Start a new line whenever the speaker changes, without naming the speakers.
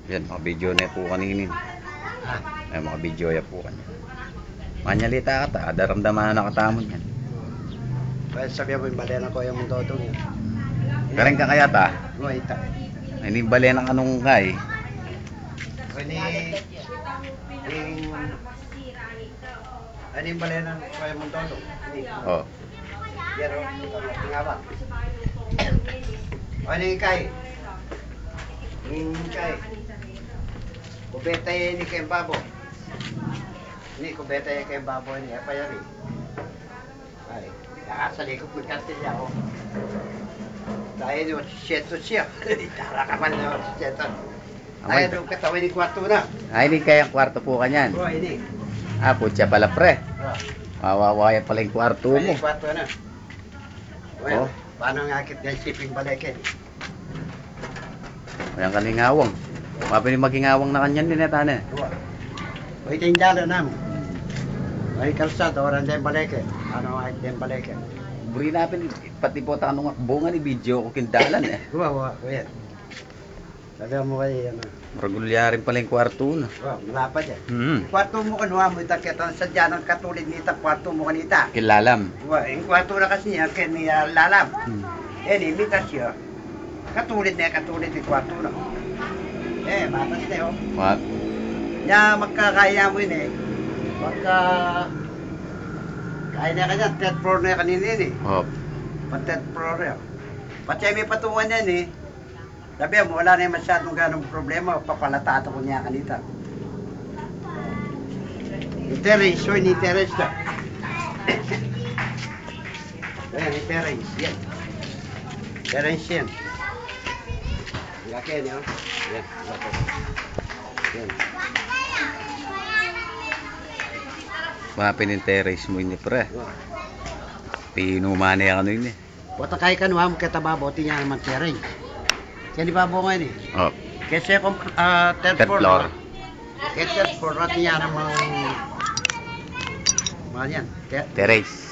Yan, mga video na po kaninin. Ay, mga video ya po kanya. Manyalita ka ta, daramdaman na nakatamon yan.
Kaya sabihan mo yung balena ko yung mundo doon yan.
Kareng ka kaya ta?
Ita.
Ay, ni bale ng anong kay?
Ano yung balena ko yung mundo doon?
Oh.
Yan o, tingaba. Ano yung kay? Yung kay. Kubeta yun ni kayong babo. Hindi, kubeta yun kayong babo niya. Payari. Ay, nakasalikot ng kartilya ako. Tayo doon, siyento siya. Tara ka man na siyento. Tayo doon katawin ni kwarto na.
Ay, hindi kayang kwarto po kanyan.
Oo, hindi.
Ah, putya pala pre. Mawawaya pala yung kwarto mo.
Ay, kwarto na.
Oh.
Well, paano nga akit ng shipping balikin?
Ayan kaningawang. Mapili magingawang na kanyan din etane.
O ito yung dalo na mo. Ay kalsada, orang din balikin. Ano ay din balikin?
Buri napin, pati po ta kanong bunga ni video ko kindalan eh.
Huwag. Sabi mo kayo yan.
Maragulyarin pala yung kwarto na.
Malapad yan. Kwarto mo kanuha mo ita kita sadya ng katulid nita kwarto mo kanita.
Kilalam.
Yung kwarto na kasi niya kaya niya lalam. Imitas siya. Katulid ni kwarto na. Batas na yun.
What?
Nya magkakaya mo yun kaya na kanya, third floor na kanina yun
Oh.
third floor yan. Pati may patungan yan Sabi mo, wala na yung masyadong ganong problema, papalatato ko niya kanita. Terrace, so ni terrace na. Ayan, ni terrace, yan. Terrace yan. Laki niyo. Yan, laki. Yan.
Mapin yung terrace mo yun pre. Pinumani ako yun eh.
Bota kay kanuha mo kita baboti niya naman terrace. Yan di ba bunga yun
Oh.
Kasi kung third
Third
floor.
floor.
Third floor, rati niya naman. Mga yan.
Terrace.